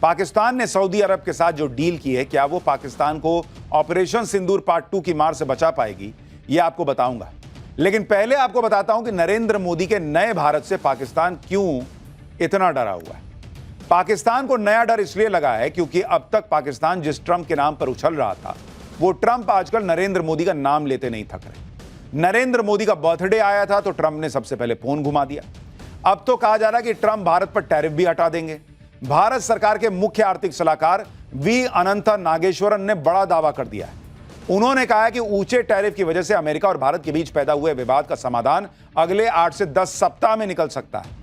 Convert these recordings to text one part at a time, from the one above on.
पाकिस्तान ने सऊदी अरब के साथ जो डील की है, क्या वो पाकिस्तान को ऑपरेशन सिंदूर पार्ट 2 की मार से बचा पाएगी, यह आपको बताऊंगा। लेकिन पहले आपको बताता हूं कि नरेंद्र मोदी के नए भारत से पाकिस्तान क्यों इतना डरा हुआ है। पाकिस्तान को नया डर इसलिए लगा है क्योंकि अब तक पाकिस्तान जिस ट्रंप के नाम पर उछल रहा था, वो ट्रंप आजकल नरेंद्र मोदी का नाम लेते नहीं थक रहे। नरेंद्र मोदी का बर्थडे आया था तो ट्रंप ने सबसे पहले फोन घुमा दिया। अब तो कहा जा रहा है कि ट्रंप भारत पर टैरिफ भी हटा देंगे। भारत सरकार के मुख्य आर्थिक सलाहकार वी अनंता नागेश्वरन ने बड़ा दावा कर दिया है। उन्होंने कहा है कि ऊंचे टैरिफ की वजह से अमेरिका और भारत के बीच पैदा हुए विवाद का समाधान अगले 8 से 10 सप्ताह में निकल सकता है।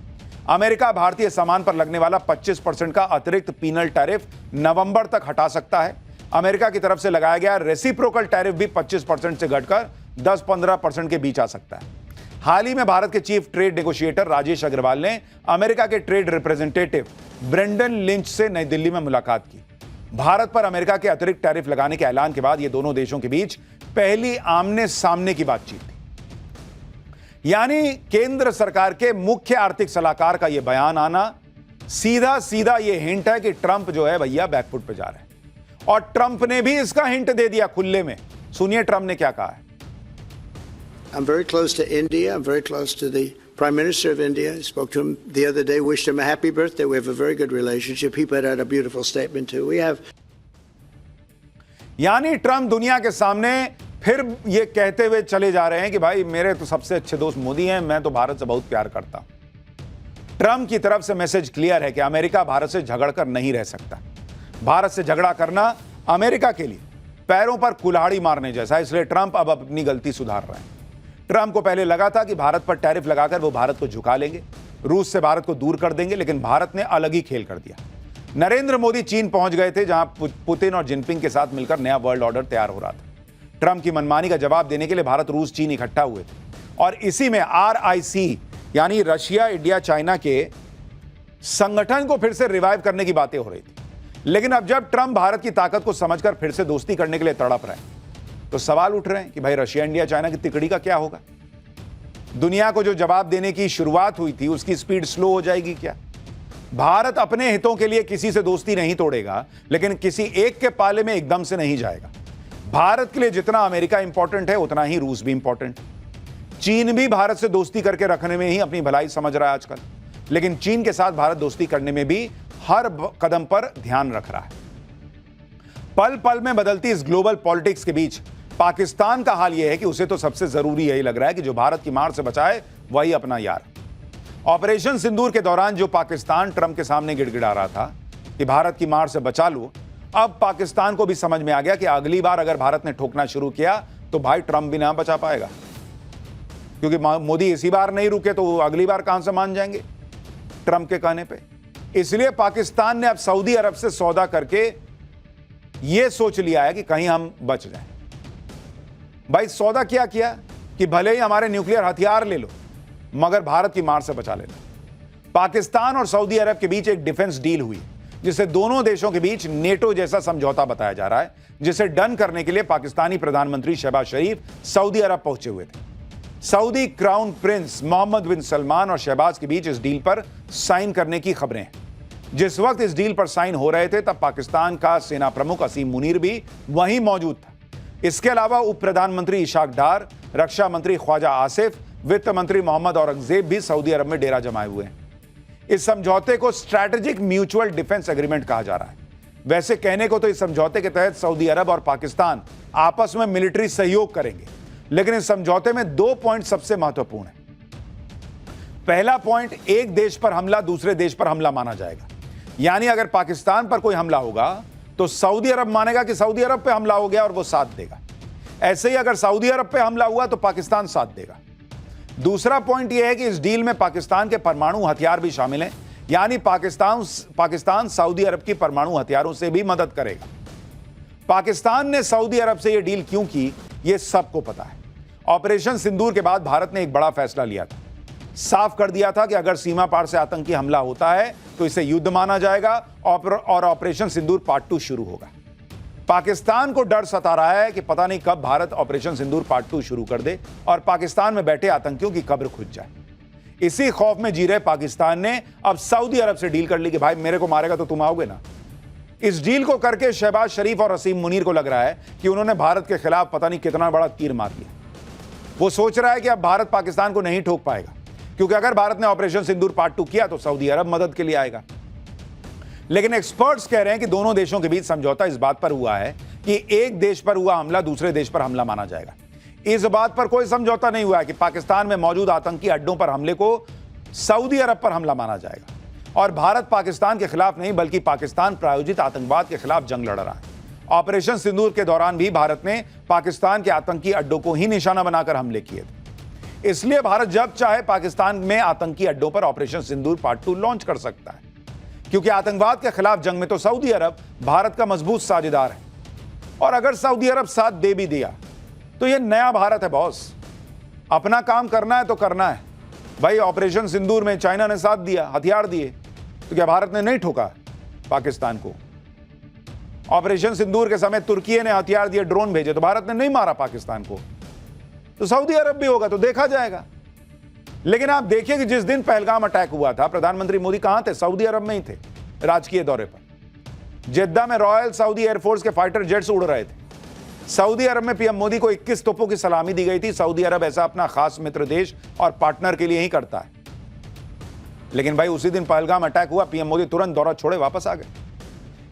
अमेरिका भारतीय सामान पर लगने वाला 25% का अतिरिक्त पीनल टैरिफ नवंबर तक हटा सकता है। अमेरिका की तरफ से लगाया गया रेसिप्रोकल टैरिफ भी 25% से घटकर 10-15% के बीच आ सकता है। हाल ही में भारत के chief trade negotiator Rajesh Agarwal ने अमेरिका के ट्रेड रिप्रेजेंटेटिव ब्रेंडन लिंच से नई दिल्ली में मुलाकात की। भारत पर अमेरिका के अतिरिक्त टैरिफ लगाने के ऐलान के बाद यह दोनों देशों के बीच पहली आमने सामने की बातचीत थी। यानी केंद्र सरकार के मुख्य आर्थिक सलाहकार का यह बयान आना सीधा सीधा यह हिंट है कि ट्रंप जो है भैया बैकफुट पे जा रहे हैं। और ट्रंप ने भी इसका हिंट दे दिया खुले में। सुनिए ट्रंप ने क्या कहा है। I'm very close to India. I'm very close to the Prime Minister of India. I spoke to him the other day, wished him a happy birthday. We have a very good relationship. He put out a beautiful statement too. We have. यानी Trump दुनिया के सामने फिर ये कहते हुए चले जा रहे हैं कि भाई मेरे तो सबसे अच्छे दोस्त मोदी हैं, मैं तो भारत से बहुत प्यार करता हूं। ट्रंप की तरफ से मैसेज क्लियर है कि अमेरिका भारत से झगड़कर नहीं रह सकता। भारत से झगड़ा करना अमेरिका के लिए पैरों पर कुल्हाड़ी मारने जैसा है। इसलिए ट्रंप अब अपनी गलती सुधार रहे हैं। ट्रंप को पहले लगा था कि भारत पर टैरिफ लगाकर वो भारत को झुका लेंगे, रूस से भारत को दूर कर देंगे, लेकिन भारत ने अलग ही खेल कर दिया। नरेंद्र मोदी चीन पहुंच गए थे, जहां पुतिन और जिनपिंग के साथ मिलकर नया वर्ल्ड ऑर्डर तैयार हो रहा था। ट्रंप की मनमानी का जवाब देने के लिए भारत, रूस, चीन इकट्ठा हुए थे और इसी में RIC यानी रशिया, इंडिया, चाइना के संगठन को फिर से रिवाइव करने की बातें हो रही थी। लेकिन अब जब ट्रंप भारत की ताकत को समझकर फिर से दोस्ती करने के लिए तड़प रहे हैं, तो सवाल उठ रहे हैं कि भाई रशिया, इंडिया, चाइना की तिकड़ी का क्या होगा। दुनिया को जो जवाब देने की शुरुआत हुई थी उसकी स्पीड स्लो हो जाएगी क्या। भारत अपने हितों के लिए किसी से दोस्ती नहीं तोड़ेगा, लेकिन किसी एक के पाले में एकदम से नहीं जाएगा। भारत के लिए जितना अमेरिका इंपॉर्टेंट है उतना ही रूस भी इंपॉर्टेंट। चीन भी भारत से दोस्ती करके रखने में ही अपनी भलाई समझ रहा है आजकल, लेकिन चीन के साथ भारत दोस्ती करने में भी हर कदम पर ध्यान रख रहा है। पल पल में बदलती इस ग्लोबल पॉलिटिक्स के बीच पाकिस्तान का हाल यह है कि उसे तो सबसे जरूरी यही लग रहा है कि जो भारत की मार से बचाए वही अपना यार। ऑपरेशन सिंदूर के दौरान जो पाकिस्तान ट्रंप के सामने गिड़गिड़ा रहा था कि भारत की मार से बचा लो, अब पाकिस्तान को भी समझ में आ गया कि अगली बार अगर भारत ने ठोकना शुरू किया तो भाई ट्रंप भी ना बचा पाएगा, क्योंकि मोदी इसी बार नहीं रुके तो अगली बार कहां से मान जाएंगे ट्रंप के कहने पे। इसलिए पाकिस्तान ने अब सऊदी अरब से सौदा करके यह सोच लिया है कि कहीं हम बच जाएं। भाई सौदा क्या किया कि भले ही हमारे न्यूक्लियर हथियार ले लो, मगर भारत की मार से बचा लेना। पाकिस्तान और सऊदी अरब के बीच एक डिफेंस डील हुई जिसे दोनों देशों के बीच नेटो जैसा समझौता बताया जा रहा है, जिसे डन करने के लिए पाकिस्तानी प्रधानमंत्री शहबाज शरीफ सऊदी अरब पहुंचे हुए थे। सऊदी क्राउन प्रिंस मोहम्मद बिन सलमान और शहबाज के बीच इस डील पर साइन करने की खबरें हैं। जिस वक्त इस डील पर साइन हो रहे थे तब पाकिस्तान का सेना प्रमुख असीम मुनीर भी वहीं मौजूद था। इसके अलावा उप प्रधानमंत्री इशाक डार, रक्षा मंत्री ख्वाजा आसिफ, वित्त मंत्री मोहम्मद औरंगजेब भी सऊदी अरब में डेरा जमाए हुए हैं। इस समझौते को स्ट्रैटेजिक म्यूचुअल डिफेंस एग्रीमेंट कहा जा रहा है। वैसे कहने को तो इस समझौते के तहत सऊदी अरब और पाकिस्तान आपस में मिलिट्री सहयोग करेंगे, लेकिन इस समझौते में 2 पॉइंट सबसे महत्वपूर्ण है। पहला पॉइंट, एक देश पर हमला दूसरे देश पर हमला माना जाएगा। यानी अगर पाकिस्तान पर कोई हमला होगा तो सऊदी अरब मानेगा कि सऊदी अरब पे हमला हो गया और वो साथ देगा। ऐसे ही अगर सऊदी अरब पे हमला हुआ तो पाकिस्तान साथ देगा। दूसरा पॉइंट यह है कि इस डील में पाकिस्तान के परमाणु हथियार भी शामिल हैं, यानी पाकिस्तान सऊदी अरब की परमाणु हथियारों से भी मदद करेगा। पाकिस्तान ने सऊदी अरब से यह डील क्यों की, यह सबको पता है। ऑपरेशन सिंदूर के बाद भारत ने एक बड़ा फैसला लिया था। साफ कर दिया था कि अगर सीमा पार से आतंकी हमला होता है तो इसे युद्ध माना जाएगा और ऑपरेशन सिंदूर पार्ट 2 शुरू होगा। पाकिस्तान को डर सता रहा है कि पता नहीं कब भारत ऑपरेशन सिंदूर पार्ट 2 शुरू कर दे और पाकिस्तान में बैठे आतंकियों की कब्र खुद जाए। इसी खौफ में जी रहे पाकिस्तान ने अब सऊदी अरब से डील कर ली कि भाई मेरे को मारेगा तो तुम आओगे ना, इस डील को करके शहबाज शरीफ और असीम मुनीर को लग रहा है कि उन्होंने भारत के खिलाफ पता नहीं कितना बड़ा तीर मार लिया। वो सोच रहा है कि अब भारत पाकिस्तान को नहीं ठोक पाएगा, क्योंकि अगर भारत ने ऑपरेशन सिंदूर पार्ट 2 किया तो सऊदी अरब मदद के लिए आएगा। लेकिन एक्सपर्ट्स कह रहे हैं कि दोनों देशों के बीच समझौता इस बात पर हुआ है कि एक देश पर हुआ हमला दूसरे देश पर हमला माना जाएगा। इस बात पर कोई समझौता नहीं हुआ है कि पाकिस्तान में मौजूद आतंकी अड्डों पर हमले को सऊदी अरब पर हमला माना जाएगा। और भारत पाकिस्तान के खिलाफ नहीं, बल्कि पाकिस्तान प्रायोजित आतंकवाद के खिलाफ जंग लड़ रहा है। ऑपरेशन सिंदूर के दौरान भी भारत ने पाकिस्तान के आतंकी अड्डों को ही निशाना बनाकर हमले किए थे। इसलिए भारत जब चाहे पाकिस्तान में आतंकी अड्डों पर ऑपरेशन सिंदूर पार्ट 2 लॉन्च कर सकता है, क्योंकि आतंकवाद के खिलाफ जंग में तो सऊदी अरब भारत का मजबूत साझेदार है। और अगर सऊदी अरब साथ दे भी दिया तो यह नया भारत है बॉस। अपना काम करना है तो करना है भाई। ऑपरेशन सिंदूर में चाइना ने साथ दिया, हथियार दिए, तो क्या भारत ने नहीं ठोका पाकिस्तान को? ऑपरेशन सिंदूर के समय तुर्की ने हथियार दिए, ड्रोन भेजे, तो भारत ने नहीं मारा पाकिस्तान को। तो सऊदी अरब भी होगा तो देखा जाएगा। लेकिन आप देखिए कि जिस दिन पहलगाम अटैक हुआ था, प्रधानमंत्री मोदी कहां थे? सऊदी अरब में ही थे, राजकीय दौरे पर। जेद्दा में रॉयल सऊदी एयरफोर्स के फाइटर जेट्स उड़ रहे थे। सऊदी अरब में पीएम मोदी को 21 तोपों की सलामी दी गई थी। सऊदी अरब ऐसा अपना खास मित्र देश और पार्टनर के लिए ही करता है। लेकिन भाई उसी दिन पहलगाम अटैक हुआ, पीएम मोदी तुरंत दौरा छोड़े वापस आ गए।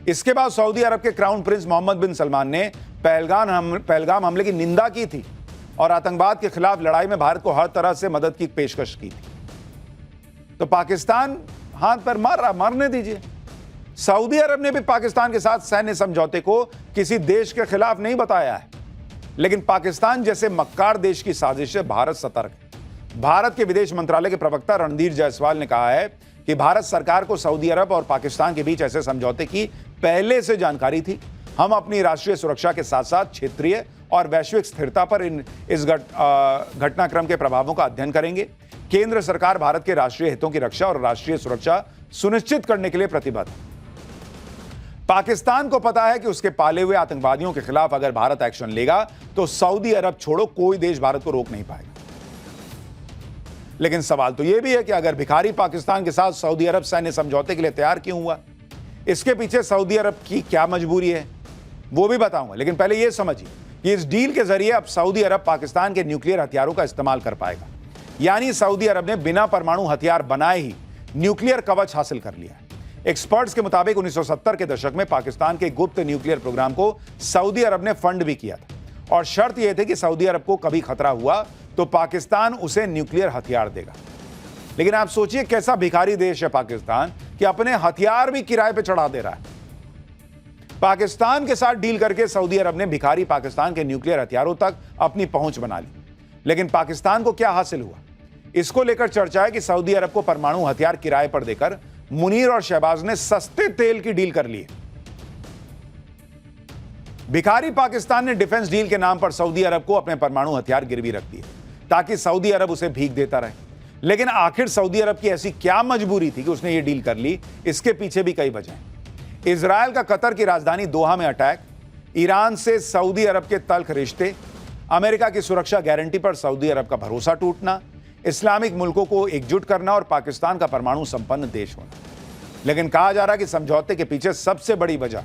इसके बाद सऊदी अरब के क्राउन प्रिंस मोहम्मद बिन सलमान ने पहलगाम हमले की निंदा की थी और आतंकवाद के खिलाफ लड़ाई में भारत को हर तरह से मदद की पेशकश की थी। तो पाकिस्तान हाथ पर मार रहा, मारने दीजिए। सऊदी अरब ने भी पाकिस्तान के साथ सैन्य समझौते को किसी देश के खिलाफ नहीं बताया है, लेकिन पाकिस्तान जैसे मक्कार देश की साजिश से भारत सतर्क है। भारत के विदेश मंत्रालय के प्रवक्ता रणधीर जायसवाल ने कहा है कि भारत सरकार को सऊदी अरब और पाकिस्तान के बीच ऐसे समझौते की पहले से जानकारी थी। हम अपनी राष्ट्रीय सुरक्षा के साथ साथ क्षेत्रीय और वैश्विक स्थिरता पर इस घटनाक्रम के प्रभावों का अध्ययन करेंगे। केंद्र सरकार भारत के राष्ट्रीय हितों की रक्षा और राष्ट्रीय सुरक्षा सुनिश्चित करने के लिए प्रतिबद्ध है। पाकिस्तान को पता है कि उसके पाले हुए आतंकवादियों के खिलाफ अगर भारत एक्शन लेगा तो सऊदी अरब छोड़ो कोई देश भारत को रोक नहीं पाएगा। लेकिन सवाल तो यह भी है कि अगर भिखारी पाकिस्तान के साथ सऊदी अरब सैन्य समझौते के लिए तैयार क्यों हुआ? इसके पीछे सऊदी अरब की क्या मजबूरी है वो भी बताऊंगा। लेकिन पहले यह समझिए कि इस डील के जरिए अब सऊदी अरब पाकिस्तान के न्यूक्लियर हथियारों का इस्तेमाल कर पाएगा। यानी सऊदी अरब ने बिना परमाणु हथियार बनाए ही न्यूक्लियर कवच हासिल कर लिया है। एक्सपर्ट्स के मुताबिक 1970 के दशक में पाकिस्तान के गुप्त न्यूक्लियर प्रोग्राम को सऊदी अरब ने फंड भी किया था और शर्त यह थी कि सऊदी अरब को कभी खतरा हुआ तो पाकिस्तान उसे न्यूक्लियर हथियार देगा। लेकिन आप सोचिए कैसा भिखारी देश है पाकिस्तान कि अपने हथियार भी किराए पे चढ़ा दे रहा है। पाकिस्तान के साथ डील करके सऊदी अरब ने भिखारी पाकिस्तान के न्यूक्लियर हथियारों तक अपनी पहुंच बना ली। लेकिन पाकिस्तान को क्या हासिल हुआ? इसको लेकर चर्चा है कि सऊदी अरब को परमाणु हथियार किराए पर देकर मुनीर और शहबाज ने सस्ते तेल की डील कर ली है। भिखारी पाकिस्तान ने डिफेंस डील के नाम पर सऊदी अरब को अपने परमाणु हथियार गिरवी रख दिए ताकि सऊदी अरब उसे भीख देता रहे। लेकिन आखिर सऊदी अरब की ऐसी क्या मजबूरी थी कि उसने ये डील कर ली? इसके पीछे भी कई वजह हैं। इजरायल का कतर की राजधानी दोहा में अटैक, ईरान से सऊदी अरब के तल्ख रिश्ते, अमेरिका की सुरक्षा गारंटी पर सऊदी अरब का भरोसा टूटना, इस्लामिक मुल्कों को एकजुट करना और पाकिस्तान का परमाणु संपन्न देश होना। लेकिन कहा जा रहा है कि समझौते के पीछे सबसे बड़ी वजह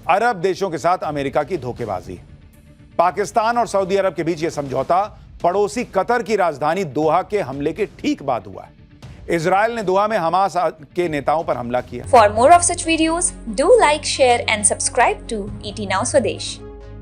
अरब देशों के साथ अमेरिका की धोखेबाजी है। पाकिस्तान और सऊदी अरब के बीच यह समझौता पड़ोसी कतर की राजधानी दोहा के हमले के ठीक बाद हुआ है। इजरायल ने दोहा में हमास के नेताओं पर हमला किया। For more of such videos, do like, share and subscribe to ET Now Swadesh.